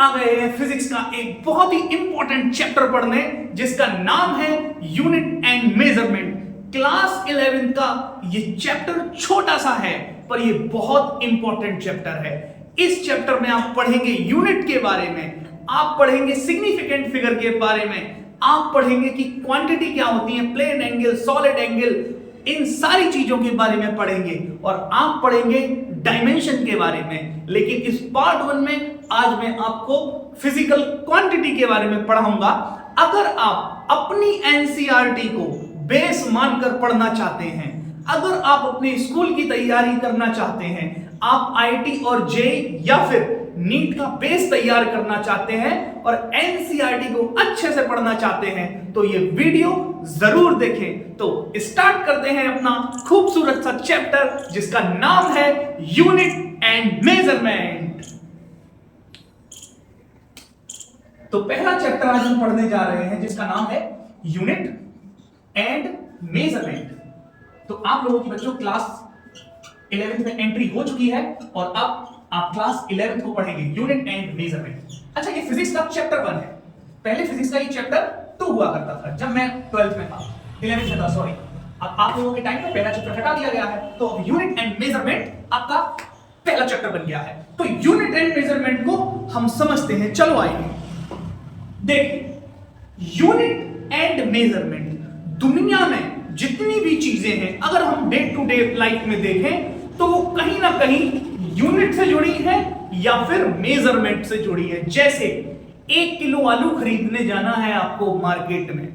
आ गए हैं फिजिक्स का एक बहुत ही इंपॉर्टेंट चैप्टर पढ़ने, जिसका नाम है यूनिट एंड मेजरमेंट। क्लास 11 का ये चैप्टर छोटा सा है, पर ये बहुत इंपॉर्टेंट चैप्टर है। इस चैप्टर में आप पढ़ेंगे यूनिट के बारे में, आप पढ़ेंगे सिग्निफिकेंट फिगर के बारे में, आप पढ़ेंगे कि क्वांटिटी क्या होती है, प्लेन एंगल, सॉलिड एंगल, इन सारी चीजों के बारे में पढ़ेंगे। और आप पढ़ेंगे डायमेंशन के बारे में। लेकिन इस पार्ट 1 में आज मैं आपको फिजिकल क्वांटिटी के बारे में पढ़ाऊंगा। अगर आप अपनी एनसीईआरटी को बेस मानकर पढ़ना चाहते हैं, अगर आप अपने स्कूल की तैयारी करना चाहते हैं, आप आईआईटी और जेईई या फिर नीट का बेस तैयार करना चाहते हैं और एनसीईआरटी को अच्छे से पढ़ना चाहते हैं, तो ये वीडियो जरूर देखें। तो स्टार्ट करते हैं अपना खूबसूरत सा चैप्टर, जिसका नाम है यूनिट एंड मेजरमेंट। तो पहला चैप्टर आज हम पढ़ने जा रहे हैं, जिसका नाम है यूनिट एंड मेजरमेंट। तो आप लोगों की बच्चों क्लास 11th में एंट्री हो चुकी है और अब आप क्लास 11th को पढ़ेंगे, यूनिट एंड मेजरमेंट। अच्छा, ये फिजिक्स का चैप्टर 1 है। पहले फिजिक्स का ये चैप्टर 2 हुआ करता था जब मैं 12th में था, 11th में था, सॉरी। अब आप लोगों के टाइम में पहला चैप्टर हटा दिया गया है, तो अब यूनिट एंड मेजरमेंट आपका पहला चैप्टर बन गया है। तो यूनिट एंड मेजरमेंट को हम समझते हैं। चलो आइए देखिए, यूनिट एंड मेजरमेंट, दुनिया में जितनी भी चीजें हैं, अगर हम डे टू डे लाइफ में देखें तो वो कहीं ना कहीं यूनिट से जुड़ी है या फिर मेजरमेंट से जुड़ी है। जैसे 1 किलो आलू खरीदने जाना है आपको मार्केट में,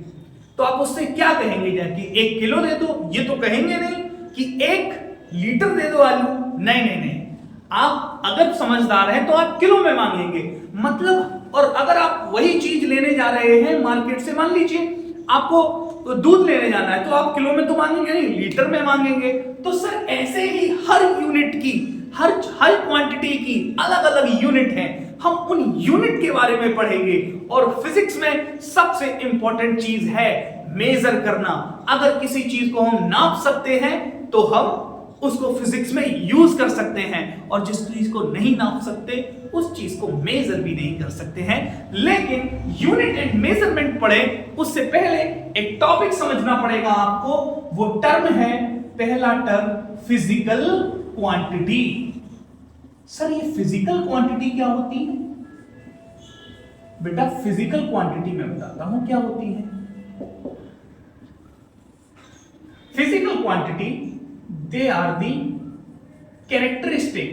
तो आप उससे क्या कहेंगे जाके, 1 किलो दे दो? ये तो कहेंगे नहीं कि 1 लीटर दे दो आलू। नहीं नहीं नहीं, आप अगर समझदार हैं तो आप किलो में मांगेंगे, मतलब। और अगर आप वही चीज लेने जा रहे हैं मार्केट से, मान लीजिए आपको दूध लेने जाना है, तो आप किलो में तो मांगेंगे नहीं, लीटर में मांगेंगे। तो सर ऐसे ही हर यूनिट की, हर क्वांटिटी की अलग अलग यूनिट है। हम उन यूनिट के बारे में पढ़ेंगे। और फिजिक्स में सबसे इंपॉर्टेंट चीज है मेजर करना। अगर किसी चीज को हम नाप सकते हैं तो हम उसको फिजिक्स में यूज कर सकते हैं, और जिस चीज को नहीं नाप सकते उस चीज को मेजर भी नहीं कर सकते हैं। लेकिन यूनिट एंड मेजरमेंट पढ़े उससे पहले एक टॉपिक समझना पड़ेगा आपको। वो टर्म है, पहला टर्म फिजिकल क्वांटिटी। सर ये फिजिकल क्वांटिटी क्या होती है? बेटा फिजिकल क्वांटिटी मैं बताता हूं क्या होती है। Physical quantity, they are the characteristic।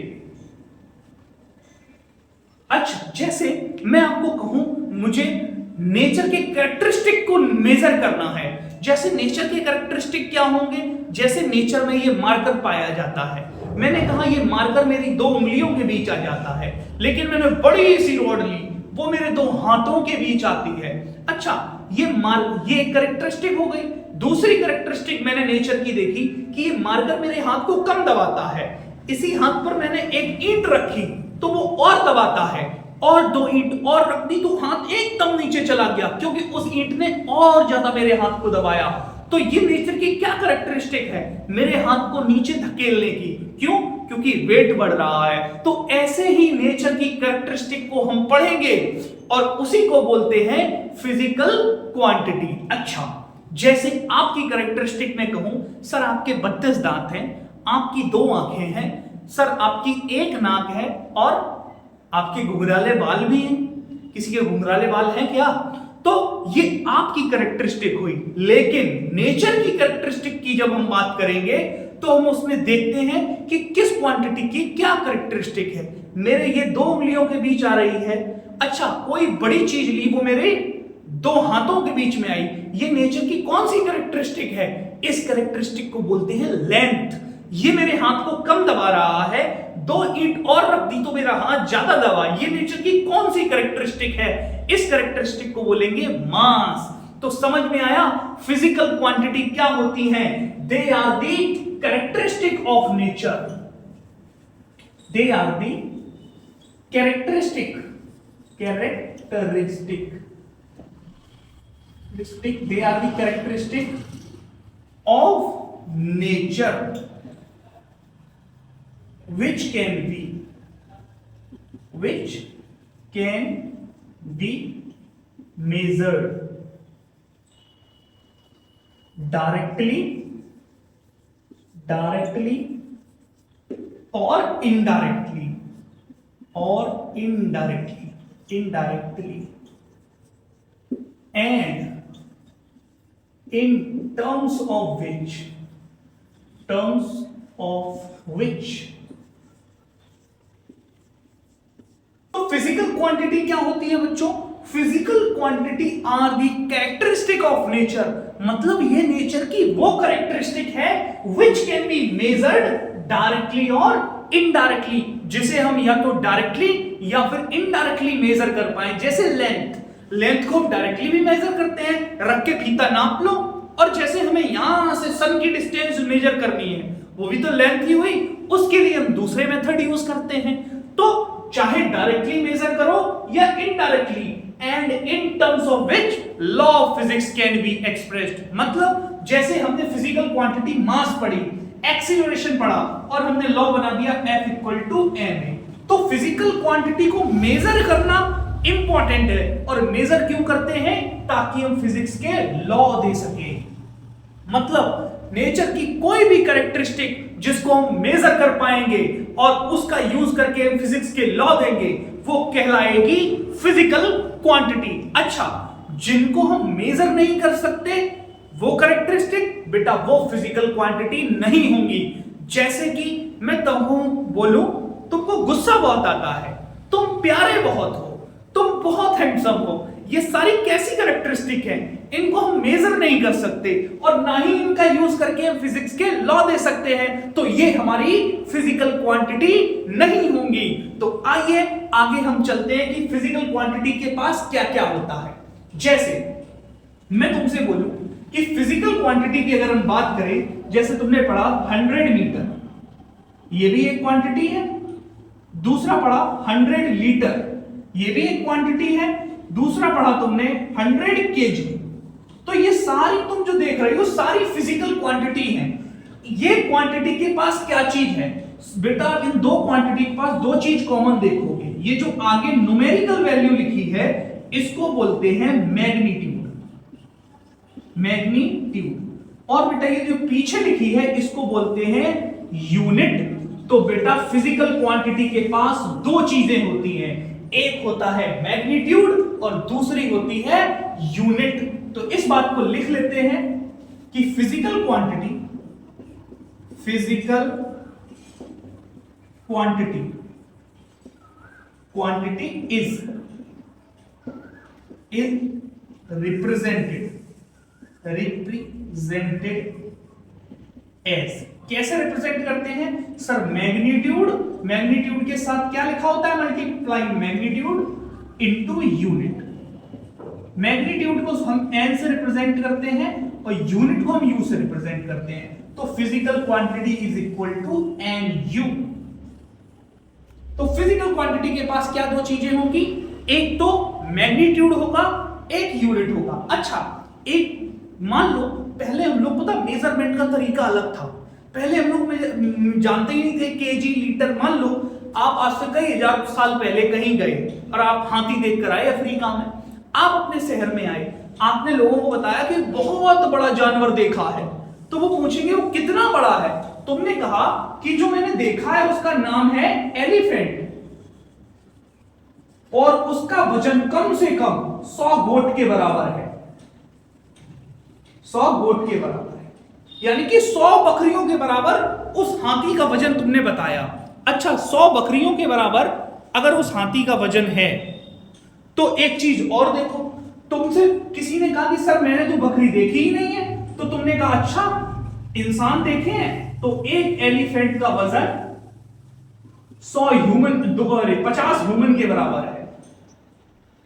अच्छा, जैसे मैं आपको कहूं मुझे नेचर के कैरेक्टरिस्टिक को मेजर करना है, जैसे नेचर के कैरेक्टरिस्टिक क्या होंगे? जैसे नेचर में ये मार्कर पाया जाता है। मैंने कहा ये मार्कर मेरी 2 उंगलियों के बीच आ जाता है, लेकिन मैंने बड़ी सी रॉड ली, वो मेरे 2 हाथों के बीच आती है। अच्छा, ये कैरेक्टरिस्टिक हो गई। दूसरी कैरेक्टरिस्टिक मैंने नेचर की देखी कि ये मार्कर मेरे हाथ को कम दबाता है। इसी हाथ पर मैंने एक ईंट रखी तो वो और दबाता है, और 2 ईंट और रख दी तो हाथ एकदम नीचे चला गया, क्योंकि उस ईंट ने और ज्यादा मेरे हाथ को दबाया। तो ये नेचर की क्या कैरेक्टरिस्टिक है? मेरे हाथ को नीचे धकेलने की। क्यों? क्योंकि वेट बढ़ रहा है। तो ऐसे ही नेचर की कैरेक्टरिस्टिक को हम पढ़ेंगे और उसी को बोलते हैं फिजिकल क्वांटिटी। अच्छा, जैसे आपकी कैरेक्टरिस्टिक में कहूं, सर आपके 32 दांत हैं, आपकी 2 आंखें हैं, सर आपकी 1 नाक है और आपके घुंघराले बाल भी हैं। किसी के घुंघराले बाल हैं क्या? तो ये आपकी कैरेक्टरिस्टिक हुई। लेकिन नेचर की कैरेक्टरिस्टिक की जब हम बात करेंगे तो हम उसमें देखते हैं कि किस क्वांटिटी की क्या कैरेक्टरिस्टिक है। मेरे ये 2 उंगलियों के बीच आ रही है। अच्छा, कोई बड़ी चीज ली, वो मेरे 2 हाथों के बीच में आई। ये नेचर की कौन सी कैरेक्टरिस्टिक है? इस कैरेक्टरिस्टिक को बोलते हैं लेंथ। ये मेरे हाथ को कम दबा रहा है, 2 ईंट और रख दी तो मेरा हाथ ज्यादा दबा। ये नेचर की कौन सी कैरेक्टरिस्टिक है? इस कैरेक्टरिस्टिक को बोलेंगे मास। तो समझ में आया फिजिकल क्वांटिटी क्या होती है? They are the characteristic of nature. They are the characteristic they are the characteristic of nature which can be measured directly or indirectly and in terms of which तो फिजिकल क्वांटिटी क्या होती है बच्चों? Physical quantity are the characteristic of nature, मतलब ये nature की वो characteristic है which can be measured directly or indirectly, जिसे हम या तो डायरेक्टली या फिर इनडायरेक्टली मेजर कर पाए। जैसे लेंथ को हम डायरेक्टली भी मेजर करते हैं, रख के फीता नाप लो, और जैसे हमें यहां से सन की डिस्टेंस मेजर करनी है वो भी तो लेंथ ही हुई, उसके लिए हम दूसरे मेथड यूज करते हैं। तो चाहे डायरेक्टली मेजर करो या indirectly, and in terms of which law of physics can be expressed, मतलब जैसे हमने फिजिकल क्वांटिटी मास पढ़ी, एक्सीलरेशन पढ़ा, और हमने लॉ बना दिया F इक्वल टू ma। तो फिजिकल क्वांटिटी को मेजर करना इंपॉर्टेंट है, और मेजर क्यों करते हैं? ताकि हम फिजिक्स के लॉ दे सके। मतलब नेचर की कोई भी कैरेक्टरिस्टिक जिसको हम मेजर कर पाएंगे और उसका यूज करके हम फिजिक्स के लॉ देंगे, वो कहलाएगी फिजिकल क्वांटिटी। अच्छा, जिनको हम मेजर नहीं कर सकते वो कैरेक्टरिस्टिक, बेटा वो फिजिकल क्वांटिटी नहीं होंगी। जैसे कि मैं तुमको बोलूं, तुमको गुस्सा बहुत आता है, तुम प्यारे बहुत हो, तुम बहुत हैंडसम हो, ये सारी कैसी कैरेक्टरिस्टिक हैं? इनको हम मेजर नहीं कर सकते और ना ही इनका यूज करके हम फिजिक्स के लॉ दे सकते हैं, तो ये हमारी फिजिकल क्वांटिटी नहीं होंगी। तो आइए आगे हम चलते हैं कि फिजिकल क्वांटिटी के पास क्या क्या होता है। जैसे मैं तुमसे बोलूं कि फिजिकल क्वांटिटी की अगर हम बात करें, जैसे तुमने पढ़ा 100 मीटर, ये भी एक क्वांटिटी है। दूसरा पढ़ा 100 लीटर, ये भी एक क्वांटिटी है। दूसरा पढ़ा तुमने 100 केजी। तो ये सारी तुम जो देख रहे हो सारी फिजिकल क्वांटिटी है। ये क्वांटिटी के पास क्या चीज है बेटा? इन दो क्वांटिटी के पास दो चीज कॉमन देखोगे। ये जो आगे न्यूमेरिकल वैल्यू लिखी है इसको बोलते हैं मैग्नीट्यूड, और बेटा ये जो पीछे लिखी है इसको बोलते हैं यूनिट। तो बेटा फिजिकल क्वांटिटी के पास दो चीजें होती हैं, एक होता है मैग्नीट्यूड और दूसरी होती है यूनिट। तो इस बात को लिख लेते हैं कि physical quantity is represented as, कैसे रिप्रेजेंट करते हैं सर? मैग्नीट्यूड के साथ क्या लिखा होता है? Multiplying magnitude into unit. Magnitude को हम एन से रिप्रेजेंट करते हैं और यूनिट को हम यू से रिप्रेजेंट करते हैं। तो physical quantity is equal to n u. तो फिजिकल क्वांटिटी के पास क्या दो चीजें होंगी? एक तो मैग्नीट्यूड होगा, एक यूनिट होगा। अच्छा, एक मान लो पहले हम लोग पता मेजरमेंट का तरीका अलग था। पहले हम लोग जानते ही नहीं थे केजी लीटर। मान लो आप आज से कई हजार साल पहले कहीं गए और आप हाथी देख कर आए अफ्रीका में। आप अपने शहर में आए, आपने लोगों को बताया कि बहुत बड़ा जानवर देखा है, तो वो पूछेंगे वो कितना बड़ा है? तुमने कहा कि जो मैंने देखा है उसका नाम है एलिफेंट और उसका वजन कम से कम 100 गोट के बराबर है। 100 गोट के बराबर है, यानी कि 100 बकरियों के बराबर उस हाथी का वजन तुमने बताया। अच्छा, 100 बकरियों के बराबर अगर उस हाथी का वजन है तो एक चीज और देखो, तुमसे किसी ने कहा कि सर मैंने तो बकरी देखी ही नहीं है, तो तुमने कहा अच्छा इंसान देखे हैं, तो एक एलिफेंट का वजन 50 ह्यूमन के बराबर है।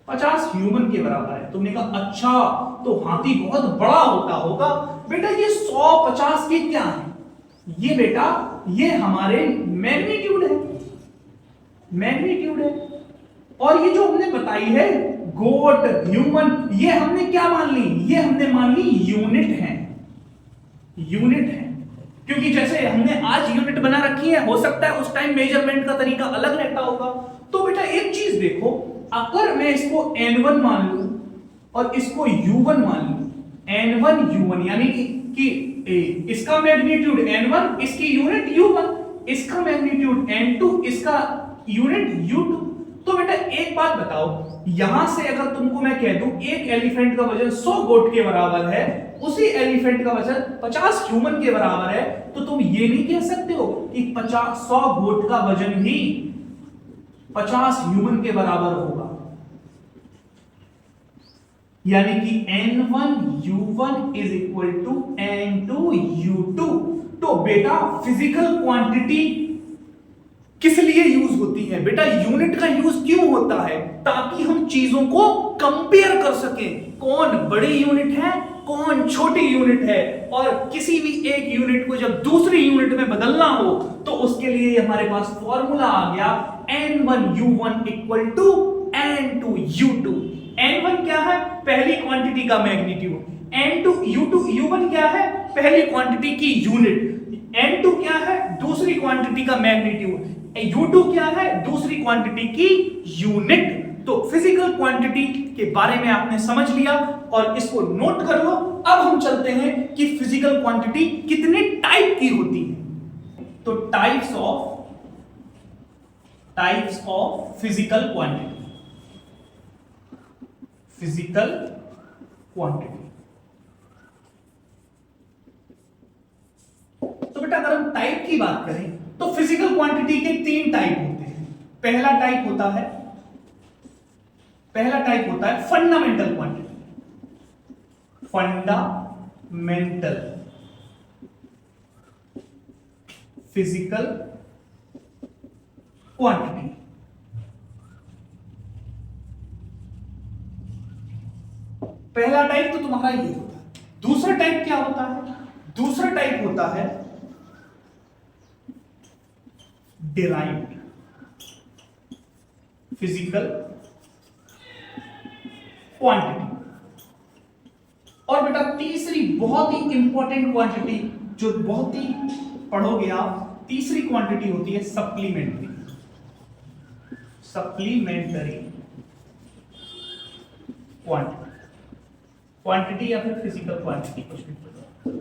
50 ह्यूमन के बराबर है। तुमने कहा अच्छा तो हाथी बहुत बड़ा होता होगा। बेटा ये 150 के क्या है? ये बेटा ये हमारे मैग्नीट्यूड है। और ये जो हमने बताई है गोट, ह्यूमन, ये हमने क्या मान ली? ये हमने मान ली यूनिट है। क्योंकि जैसे हमने आज यूनिट बना रखी है, हो सकता है उस टाइम मेजरमेंट का तरीका अलग रहता होगा। तो बेटा एक चीज देखो, अगर मैं इसको n1 मान लूं और इसको u1 मान लूं, n1 u1 यानी कि इसका मैग्नीट्यूड n1, इसकी यूनिट u1, इसका मैग्नीट्यूड n2, इसका यूनिट u2। तो बेटा एक बात बताओ, यहां से अगर तुमको मैं कह दूं एक एलिफेंट का वजन 100 गोट के बराबर है, उसी एलिफेंट का वजन 50 ह्यूमन के बराबर है, तो तुम ये नहीं कह सकते हो कि 100 गोट का वजन ही 50 ह्यूमन के बराबर होगा। यानी कि n1 u1 is equal to n2 u2। तो बेटा फिजिकल क्वांटिटी किस लिए यूज होती है? बेटा यूनिट का यूज क्यों होता है? ताकि हम चीजों को कंपेयर कर सकें, कौन बड़ी यूनिट है, कौन छोटी यूनिट है, और किसी भी एक यूनिट को जब दूसरी यूनिट में बदलना हो तो उसके लिए हमारे पास फॉर्मूला आ गया n1 u1 equal to n2 u2। n1 क्या है? पहली क्वांटिटी का मैग्नीट्यूड। n2 u2 u1 क्या है? पहली क्वांटिटी की यूनिट। n2 क्या है? दूसरी क्वांटिटी का मैग्नीट्यूड। u2 क्या है? दूसरी क्वांटिटी की यूनिट। तो फिजिकल क्वांटिटी के बारे में आपने समझ लिया और इसको नोट कर लो। अब हम चलते हैं कि फिजिकल क्वांटिटी कितने टाइप की होती है। तो types of physical quantity. Physical quantity, तो बेटा अगर हम टाइप की बात करें तो फिजिकल क्वांटिटी के 3 टाइप होते हैं। पहला टाइप होता है fundamental quantity. Fundamental physical quantity. पहला टाइप तो तुम्हारा ये होता है। दूसरा टाइप क्या होता है? दूसरा टाइप होता है डिराइव्ड फिजिकल क्वांटिटी। और बेटा तीसरी बहुत ही इंपॉर्टेंट क्वांटिटी जो बहुत ही पढ़ोगे आप, तीसरी क्वांटिटी होती है सप्लीमेंट्री क्वांटिटी या फिर फिजिकल क्वांटिटी, कुछ भी बोलो।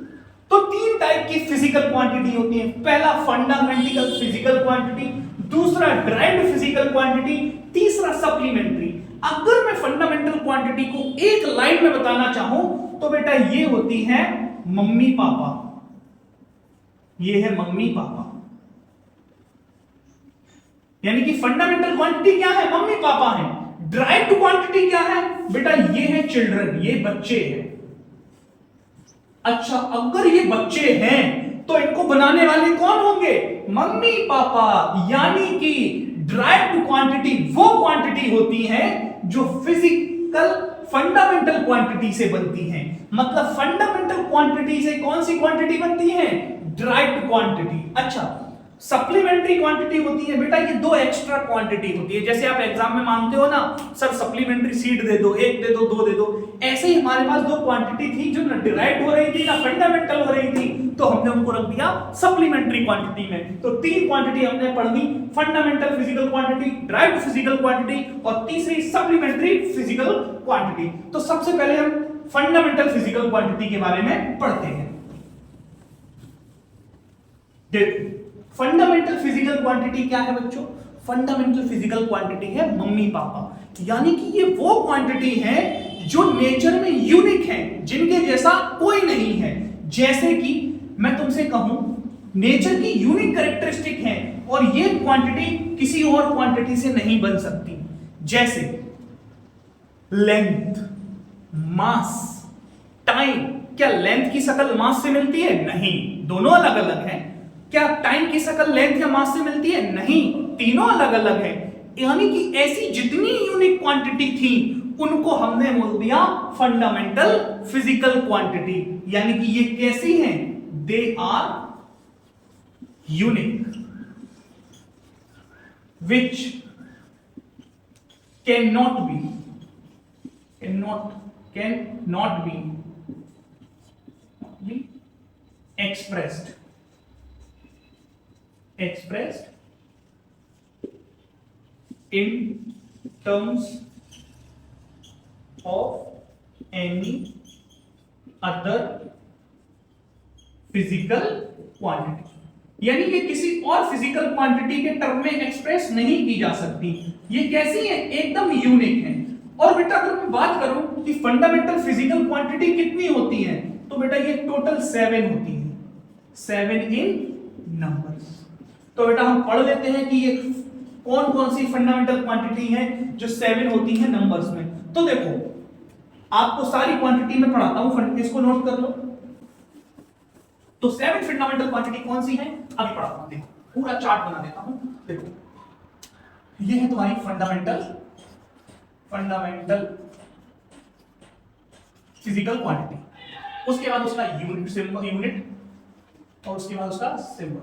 तो 3 टाइप की फिजिकल क्वांटिटी होती है। पहला फंडामेंटल फिजिकल क्वांटिटी, दूसरा डिराइव्ड फिजिकल क्वांटिटी, तीसरा सप्लीमेंट्री। अगर मैं फंडामेंटल क्वांटिटी को एक लाइन में बताना चाहूं तो बेटा ये होती है मम्मी पापा। ये है मम्मी पापा। यानी कि फंडामेंटल क्वांटिटी क्या है? मम्मी पापा है। डिराइव्ड क्वांटिटी क्या है? बेटा ये है चिल्ड्रन, ये बच्चे हैं। अच्छा, अगर ये बच्चे हैं तो इनको बनाने वाले कौन होंगे? Mummy papa. यानी कि डिराइव्ड क्वांटिटी वो क्वांटिटी होती है जो फिजिकल फंडामेंटल क्वांटिटी से बनती है। मतलब फंडामेंटल क्वांटिटी से कौन सी क्वांटिटी बनती है? Derived quantity. अच्छा, सप्लीमेंट्री क्वांटिटी होती है बेटा ये 2 एक्स्ट्रा क्वांटिटी होती है। जैसे आप एग्जाम में मांगते हो ना, सर सप्लीमेंट्री सीट दे दो, 1 दे दो, 2 दे दो। ऐसे ही हमारे पास 2 क्वांटिटी थी जो ना डिराइव्ड हो रही थी ना फंडामेंटल हो रही थी, तो हमने उनको रख दिया सप्लीमेंट्री क्वांटिटी में। तो 3 क्वांटिटी हमने पढ़ ली, fundamental physical quantity, derived physical quantity और तीसरी सप्लीमेंट्री फिजिकल क्वांटिटी। तो सबसे पहले हम फंडामेंटल फिजिकल क्वांटिटी के बारे में पढ़ते हैं। देखो फंडामेंटल फिजिकल क्वांटिटी क्या है बच्चों? फंडामेंटल फिजिकल क्वांटिटी है मम्मी पापा। यानी कि ये वो क्वांटिटी है जो नेचर में यूनिक है, जिनके जैसा कोई नहीं है। जैसे कि मैं तुमसे कहूं नेचर की यूनिक कैरेक्टरिस्टिक है और ये क्वांटिटी किसी और क्वांटिटी से नहीं बन सकती। जैसे लेंथ, मास, टाइम। क्या लेंथ की शक्ल मास से मिलती है? नहीं, दोनों अलग अलग हैं। क्या टाइम की शक्ल लेंथ या मास से मिलती है? नहीं, तीनों अलग अलग हैं। यानी कि ऐसी जितनी यूनिक क्वांटिटी थी उनको हमने बोल दिया फंडामेंटल फिजिकल क्वांटिटी। यानी कि ये कैसी हैं? They are unique which can not be expressed in terms of any other physical quantity, यानी कि किसी और फिजिकल क्वांटिटी के टर्म में एक्सप्रेस नहीं की जा सकती। ये कैसी है? एकदम यूनिक है। और बेटा अगर मैं बात करूं कि फंडामेंटल फिजिकल क्वांटिटी कितनी होती है, तो बेटा ये टोटल 7 होती है, 7 इन नंबर्स। तो बेटा हम पढ़ लेते हैं कि ये कौन कौन सी फंडामेंटल क्वांटिटी है जो 7 होती है नंबर्स में। तो देखो आपको सारी क्वांटिटी में पढ़ाता हूं, इसको नोट कर लो। तो 7 फंडामेंटल क्वांटिटी कौन सी है अभी पढ़ाता हूं। देखो पूरा चार्ट बना देता हूं। देखो ये है तुम्हारी फंडामेंटल फिजिकल क्वांटिटी, उसके बाद उसका यूनिट सिंबल, यूनिट, और उसके बाद उसका सिंबल।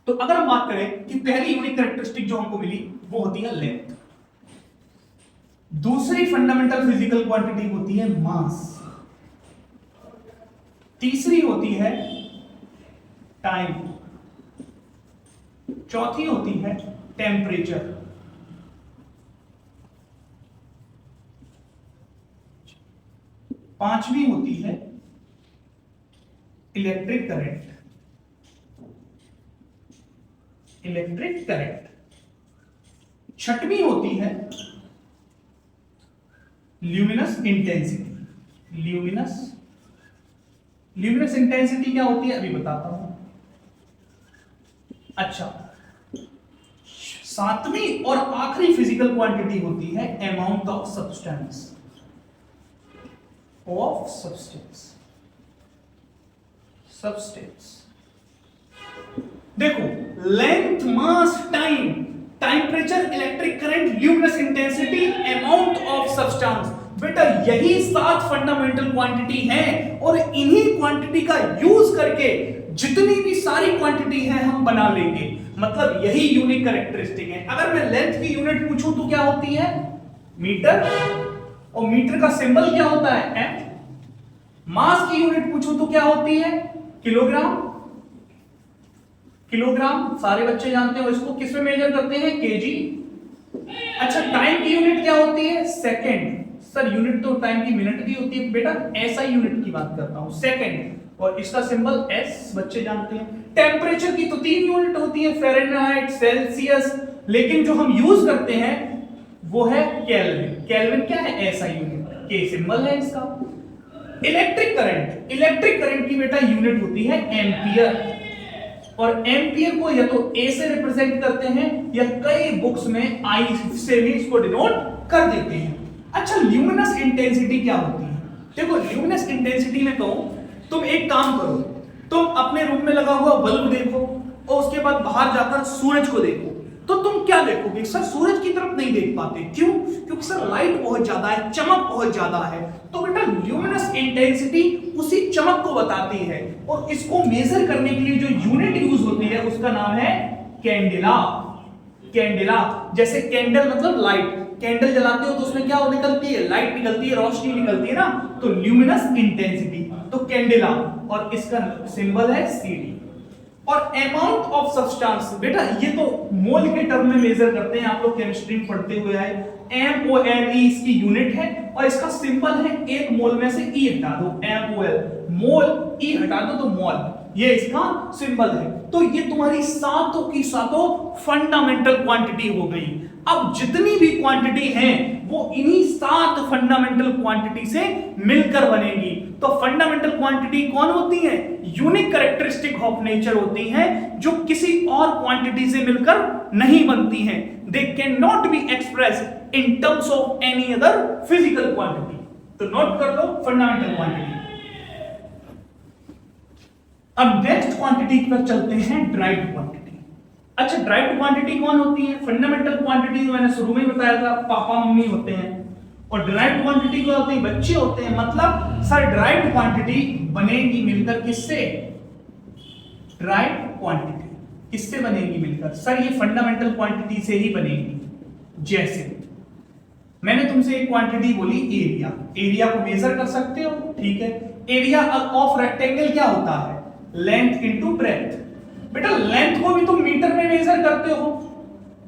तो अगर हम बात करें कि पहली यूनिक कैरेक्टरिस्टिक जो हमको मिली वो होती है लेंथ, दूसरी फंडामेंटल फिजिकल क्वांटिटी होती है मास, तीसरी होती है टाइम, चौथी होती है टेम्परेचर, पांचवी होती है इलेक्ट्रिक करंट, छठवीं होती है ल्यूमिनस इंटेंसिटी। ल्यूमिनस इंटेंसिटी क्या होती है अभी बताता हूं। अच्छा, सातवीं और आखिरी फिजिकल क्वांटिटी होती है अमाउंट ऑफ सब्सटेंस। देखो length, mass, time, temperature, electric current, luminous intensity, amount of substance, बेटा यही 7 फंडामेंटल क्वांटिटी हैं और इन्हीं क्वांटिटी का यूज करके जितनी भी सारी क्वांटिटी है हम बना लेंगे। मतलब यही यूनिक कैरेक्टरिस्टिक है। अगर मैं लेंथ की यूनिट पूछूं तो क्या होती है? मीटर, और मीटर का सिंबल क्या होता है? एम। मास की यूनिट पूछूं तो क्या होती है? किलोग्राम। किलोग्राम सारे बच्चे जानते हो, इसको किस में मेजर करते हैं? केजी। अच्छा, टाइम की यूनिट क्या होती है? सेकंड। सर यूनिट तो टाइम की मिनट की होती है बेटा, ऐसा यूनिट की बात करता हूं, सेकंड, और इसका सिंबल एस बच्चे जानते हैं। टेम्परेचर की तो 3 यूनिट होती है, फ़ारेनहाइट, सेल्सियस, लेकिन जो हम यूज करते हैं वो है केल्विन। केल्विन क्या है? ऐसा यूनिट, के सिंबल है इसका। इलेक्ट्रिक करंट की बेटा यूनिट होती है एम्पियर, और एम्पियर को या तो ए से रिप्रेजेंट करते हैं या कई बुक्स में आई से भी इसको डिनोट कर देते हैं। अच्छा, ल्यूमिनस इंटेंसिटी क्या होती है? देखो ल्यूमिनस इंटेंसिटी में कहूं, तुम एक काम करो, तुम अपने रूम में लगा हुआ बल्ब देखो और उसके बाद बाहर जाकर सूरज को देखो, तो तुम क्या देखोगे? सर सूरज की तरफ नहीं देख पाते, क्यों? क्योंकि सर लाइट बहुत ज्यादा है, चमक बहुत ज्यादा है। तो बेटा ल्यूमिनस इंटेंसिटी उसी चमक को बताती है, और इसको मेजर करने के लिए जो यूनिट यूज होती है उसका नाम है कैंडेला। जैसे कैंडल मतलब लाइट, कैंडल जलाते हो तो उसमें क्या निकलती है? लाइट निकलती है, रोशनी निकलती है ना, तो ल्यूमिनस इंटेंसिटी, तो कैंडेला, और इसका सिंबल है सीडी। और अमाउंट ऑफ सब्सटेंस, बेटा ये तो मोल के टर्म में मेजर करते हैं, आप लोग केमिस्ट्री में पढ़ते हुए आए। MOLE इसकी यूनिट है और इसका सिंबल है, एक मोल में से E हटा दो, MOL, मोल, E हटा दो तो मोल, ये इसका सिंबल है। तो ये तुम्हारी सातों की सातों फंडामेंटल क्वांटिटी हो गई। अब जितनी भी क्वांटिटी हैं वो इन्हीं 7 फंडामेंटल क्वांटिटी से मिलकर बनेगी। तो फंडामेंटल क्वांटिटी कौन होती है? यूनिक कैरेक्टरिस्टिक ऑफ नेचर होती हैं, जो किसी और क्वांटिटी से मिलकर नहीं बनती हैं। They can not be express in terms of any other physical quantity. तो नोट कर लो फंडामेंटल क्वांटिटी। अब नेक्स्ट क्वांटिटी पर चलते हैं, ड्राइव्ड क्वांटिटी। अच्छा, ड्राइव्ड क्वांटिटी कौन होती है? फंडामेंटल क्वांटिटी तो मैंने शुरू में बताया था, पापा मम्मी होते हैं, और ड्राइव्ड क्वांटिटी को होते हैं बच्चे होते हैं। मतलब सर ड्राइव्ड क्वांटिटी बनेगी मिलकर किससे? ड्राइव्ड क्वांटिटी किससे बनेगी मिलकर? सर ये फंडामेंटल क्वांटिटी से ही बनेगी। जैसे मैंने तुमसे एक क्वांटिटी बोली एरिया, एरिया को मेजर कर सकते हो, ठीक है। एरिया ऑफ रेक्टेंगल क्या होता है? Length into breadth. बेटा लेंथ को भी तुम मीटर में मेजर करते हो,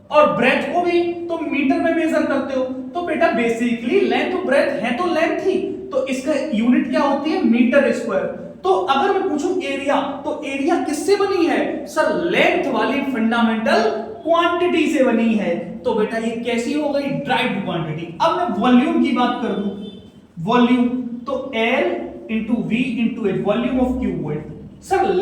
और ब्रेथ को भी तो मीटर में मेजर करते हो, तो बेटा बेसिकली लेंथ ब्रेथ है तो लेंथ ही, तो इसका यूनिट क्या होती है मीटर स्क्वायर। तो अगर मैं पूछूं एरिया, तो एरिया किससे बनी है सर, लेंथ वाली फंडामेंटल क्वांटिटी से बनी है। तो बेटा ये कैसी हो गई ड्राइव्ड क्वांटिटी। अब मैं वॉल्यूम की बात कर दूं, वॉल्यूम तो L into v into h, volume of cube. Sir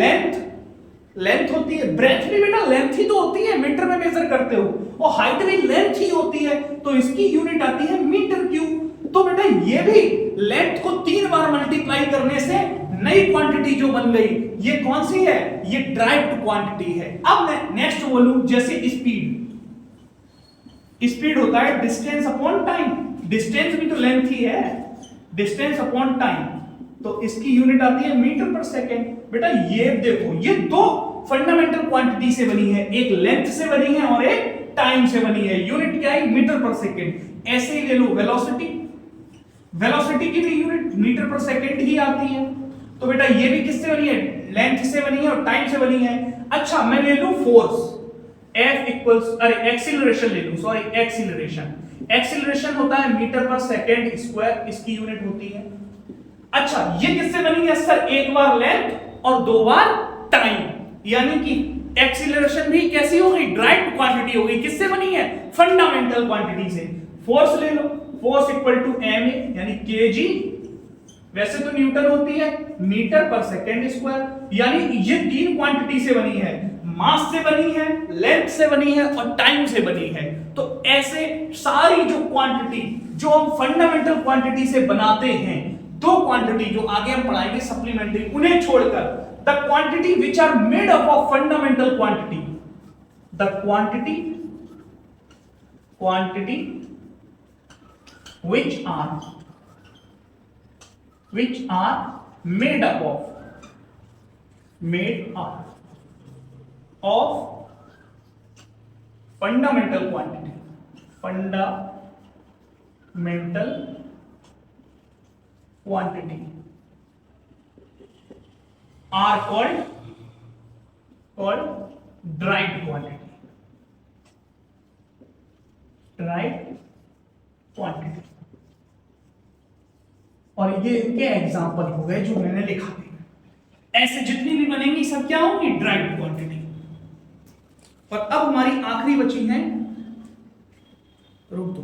length होती है, ब्रेथ भी बेटा लेंथ ही तो होती है, मीटर में मेजर करते हो, और हाइट भी लेंथ ही होती है, तो इसकी यूनिट आती है मीटर क्यूब। तो बेटा ये भी लेंथ को 3 बार मल्टीप्लाई करने से नई क्वांटिटी जो बन गई, ये कौन सी है, ये ड्राइव्ड क्वांटिटी है। अब मैं नेक्स्ट बोलूं, जैसे स्पीड होता है डिस्टेंस अपॉन टाइम, डिस्टेंस भी तो लेंथ ही है, डिस्टेंस अपॉन टाइम, तो इसकी यूनिट आती है मीटर पर सेकेंड। बेटा ये देखो, ये दो फंडामेंटल क्वांटिटी से बनी है, एक लेंथ से बनी है और एक टाइम से बनी है, यूनिट क्या है मीटर पर सेकेंड। ऐसे ही ले लो वेलोसिटी, वेलोसिटी की भी यूनिट मीटर पर सेकेंड ही आती है। तो बेटा ये भी किससे बनी है, लेंथ से बनी है और टाइम से बनी है। अच्छा मैं ले लूं फोर्स, F इक्वल्स, अरे एक्सीलरेशन ले लूं, सॉरी एक्सीलरेशन होता है मीटर पर सेकेंड स्क्वायर, इसकी यूनिट होती है। अच्छा ये किससे बनी है सर, एक बार लेंथ और 2 बार टाइम, यानी कि एक्सीलरेशन भी कैसी हो गई ड्राइव्ड क्वांटिटी हो गई, किससे बनी है फंडामेंटल क्वांटिटी से। फोर्स ले लो, force equal to M A यानी केजी, वैसे तो न्यूटन होती है, मीटर पर सेकेंड स्क्वायर, यानी ये 3 क्वांटिटी से बनी है, मास से बनी है, लेंथ से बनी है और टाइम से बनी है। तो ऐसे सारी जो क्वांटिटी जो हम फंडामेंटल क्वांटिटी से बनाते हैं, 2 क्वांटिटी जो आगे हम पढ़ाएंगे सप्लीमेंट्री, उन्हें छोड़कर the quantity which are made up of fundamental quantity, the quantity which are made up of fundamental quantity are called derived quantity, और ये इनके एग्जांपल हो गए जो मैंने लिखा थे। ऐसे जितनी भी बनेंगी सब क्या होंगी ड्राइव्ड क्वांटिटी। और अब हमारी आखिरी बची है, रुक दो,